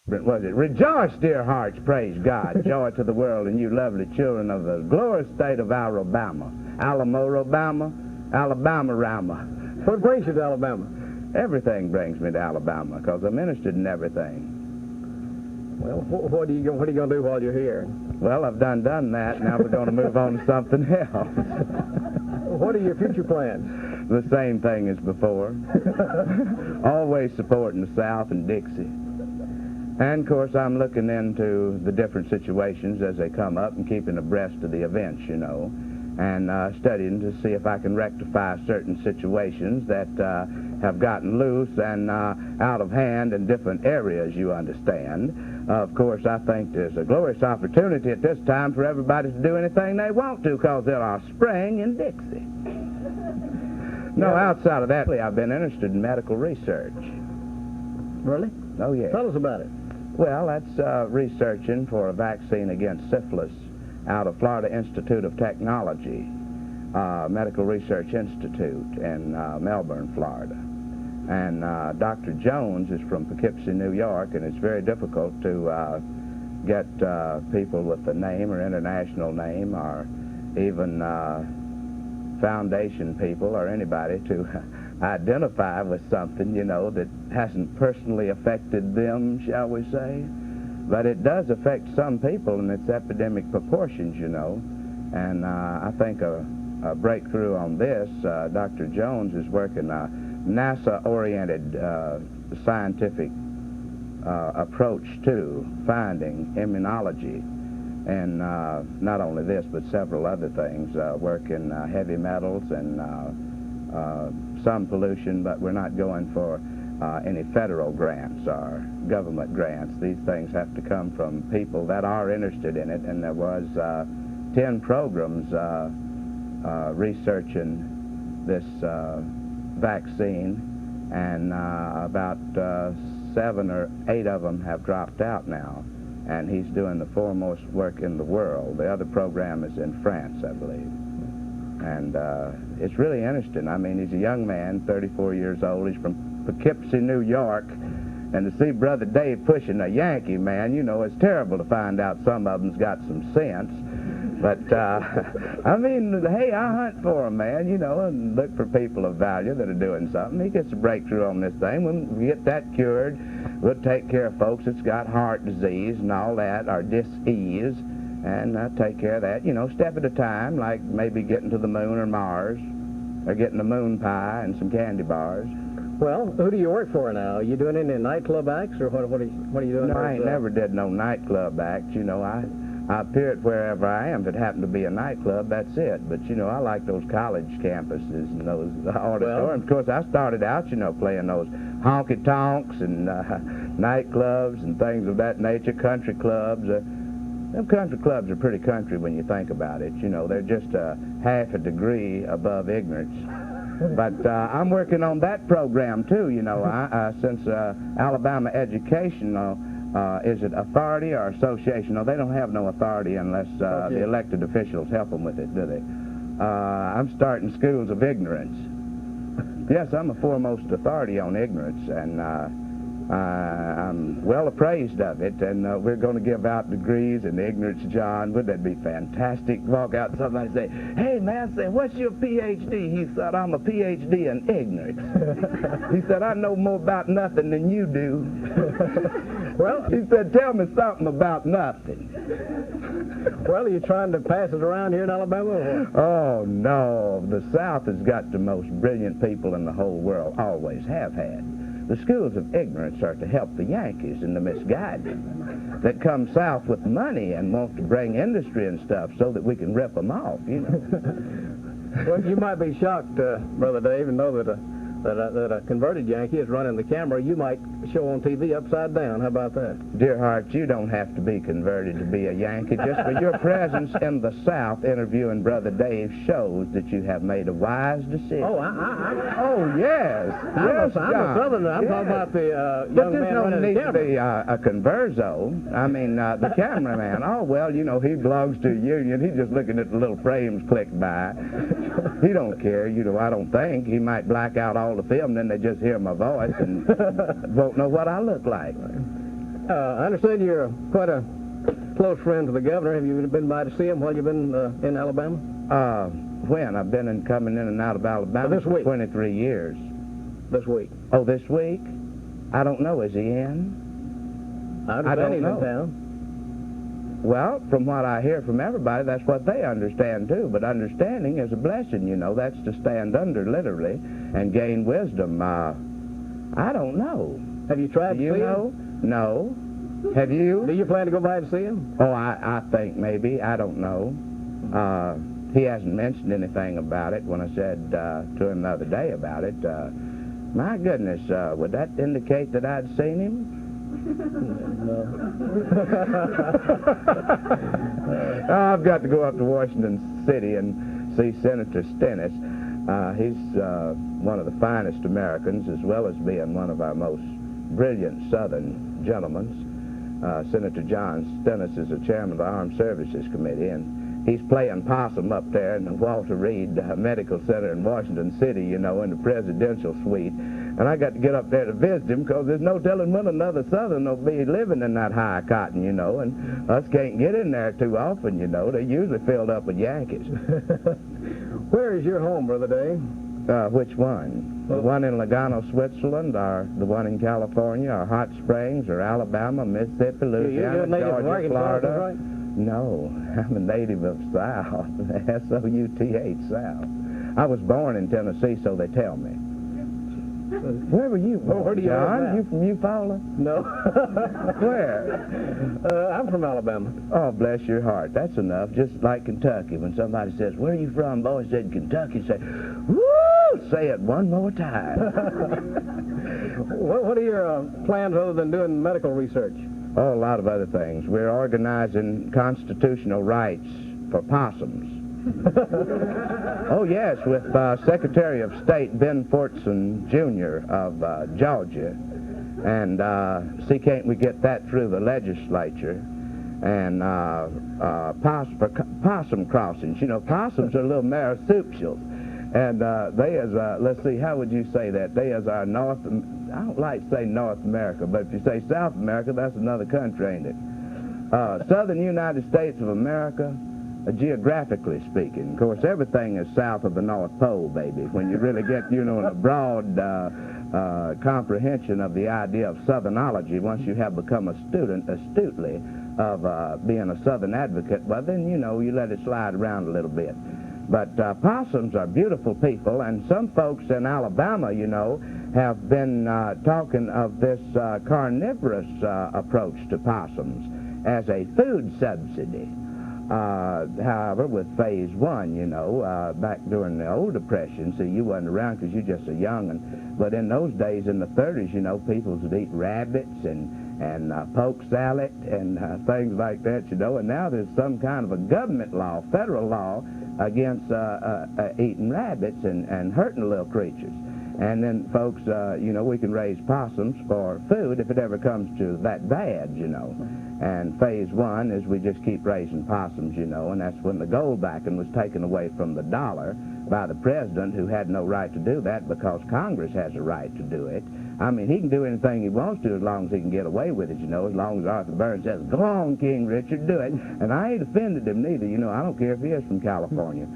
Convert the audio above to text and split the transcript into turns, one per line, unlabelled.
Was it? Rejoice, dear hearts, praise God. Joy to the world and you lovely children of the glorious state of Alabama. Alabama, Rama.
What brings you to Alabama?
Everything brings me to Alabama because I'm interested in everything.
Well, what are you going to do while you're here?
Well, I've done that. Now we're going to move on to something else.
What are your future plans?
The same thing as before. Always supporting the South and Dixie. And, of course, I'm looking into the different situations as they come up and keeping abreast of the events, you know, and studying to see if I can rectify certain situations that have gotten loose and out of hand in different areas, you understand. Of course, I think there's a glorious opportunity at this time for everybody to do anything they want to because they're our spring in Dixie. No, outside of that, I've been interested in medical research.
Really?
Oh, yes.
Tell us about it.
Well, that's researching for a vaccine against syphilis out of Florida Institute of Technology, Medical Research Institute in Melbourne, Florida. And Dr. Jones is from Poughkeepsie, New York, and it's very difficult to get people with a name or international name or even foundation people or anybody to identify with something, you know, that hasn't personally affected them, shall we say. But it does affect some people in its epidemic proportions, you know. And I think a breakthrough on this, Dr. Jones is working a NASA-oriented scientific approach to finding immunology. And not only this, but several other things, work in heavy metals and some pollution, but we're not going for any federal grants or government grants. These things have to come from people that are interested in it, and there was 10 programs researching this vaccine, and about 7 or 8 of them have dropped out now, and he's doing the foremost work in the world. The other program is in France, I believe. And it's really interesting. I mean, he's a young man, 34 years old. He's from Poughkeepsie, New York. And to see Brother Dave pushing a Yankee, man, you know, it's terrible to find out some of them's got some sense. But, I mean, hey, I hunt for him, man, you know, and look for people of value that are doing something. He gets a breakthrough on this thing. When we get that cured, we'll take care of folks that's got heart disease and all that, or dis-ease. And take care of that, you know, step at a time, like maybe getting to the moon or Mars, or getting a moon pie and some candy bars.
Well, who do you work for now? Are you doing any nightclub acts, or what are you doing?
No, I ain't never did no nightclub acts. You know, I appear at wherever I am. If it happened to be a nightclub, that's it. But, you know, I like those college campuses and those auditoriums. Of course, I started out, you know, playing those honky-tonks and nightclubs and things of that nature, country clubs. Them country clubs are pretty country when you think about it. You know, they're just half a degree above ignorance. But I'm working on that program, too, you know. Since Alabama Education, is it authority or association? No, they don't have no authority unless the elected officials help them with it, do they? I'm starting schools of ignorance. Yes, I'm a foremost authority on ignorance, and I'm well appraised of it, and we're going to give out degrees in ignorance, John. Wouldn't that be fantastic? Walk out and somebody say, hey, man, say, what's your Ph.D.? He said, I'm a Ph.D. in ignorance. He said, I know more about nothing than you do. Well, he said, tell me something about nothing.
Well, are you trying to pass it around here in Alabama or what?
Oh, no. The South has got the most brilliant people in the whole world, always have had. The schools of ignorance are to help the Yankees and the misguided that come south with money and want to bring industry and stuff so that we can rip them off, you know.
Well, you might be shocked, Brother Dave, and know that a converted Yankee is running the camera. You might show on TV upside down. How about that?
Dear heart, you don't have to be converted to be a Yankee. Just for your presence in the South interviewing Brother Dave shows that you have made a wise decision.
Oh,
oh, yes.
I'm a Southerner. I'm talking about the young man running the camera.
But there's no need to be a converso. I mean, the cameraman. Oh, well, you know, he belongs to a union. He's just looking at the little frames click by. He don't care. You know, I don't think. He might black out all the film, then they just hear my voice and won't know what I look like.
I understand you're quite a close friend to the governor. Have you been by to see him while you've been in Alabama?
When? I've been coming in and out of Alabama
this week.
for 23 years.
This week.
Oh, this week? I don't know. Is he in?
I understand he's in town.
Well, from what I hear from everybody, that's what they understand, too. But understanding is a blessing, you know. That's to stand under, literally, and gain wisdom. I don't know.
Have you tried to see
him? No. Have you?
Do you plan to go by and see him?
Oh, I think maybe. I don't know. He hasn't mentioned anything about it when I said to him the other day about it. My goodness, would that indicate that I'd seen him?
No.
I've got to go up to Washington City and see Senator Stennis. He's one of the finest Americans, as well as being one of our most brilliant Southern gentlemen. Senator John Stennis is the chairman of the Armed Services Committee, and he's playing possum up there in the Walter Reed Medical Center in Washington City, you know, in the presidential suite. And I got to get up there to visit him because there's no telling when another Southern will be living in that high cotton, you know, and us can't get in there too often, you know. They're usually filled up with Yankees.
Where is your home, Brother Dave?
Which one? The one in Lugano, Switzerland, or the one in California, or Hot Springs, or Alabama, Mississippi, Louisiana, Georgia, Florida?
Right?
No, I'm a native of South, S-O-U-T-H, South. I was born in Tennessee, so they tell me. Where were you born,
where do you
John? You from Eufaula?
No.
Where?
I'm from Alabama.
Oh, bless your heart. That's enough. Just like Kentucky. When somebody says, where are you from? Boy said Kentucky. Say, woo! Say it one more time.
What are your plans other than doing medical research?
Oh, a lot of other things. We're organizing constitutional rights for possums. Oh, yes, with Secretary of State Ben Fortson, Jr. of Georgia. And see, can't we get that through the legislature? And possum crossings. You know, possums are little marsupials. And they is, let's see, how would you say that? They is our I don't like to say North America, but if you say South America, that's another country, ain't it? Southern United States of America, geographically speaking. Of course, everything is south of the North Pole, baby. When you really get, you know, in a broad comprehension of the idea of Southernology, once you have become a student astutely of being a Southern advocate, well, then, you know, you let it slide around a little bit. But possums are beautiful people, and some folks in Alabama, you know, have been talking of this carnivorous approach to possums as a food subsidy. However, with phase one, you know, back during the old Depression, see, you wasn't around because you're just a young'un, but in those days, in the 30s, you know, people would eat rabbits and poke salad and things like that, you know, and now there's some kind of a government law, federal law, against eating rabbits and hurting little creatures. And then, folks, you know, we can raise possums for food if it ever comes to that bad, you know. And phase one is we just keep raising possums, you know, and that's when the gold backing was taken away from the dollar by the president, who had no right to do that because Congress has a right to do it. I mean, he can do anything he wants to as long as he can get away with it, you know, as long as Arthur Burns says, go on, King Richard, do it. And I ain't offended him neither, you know. I don't care if he is from California.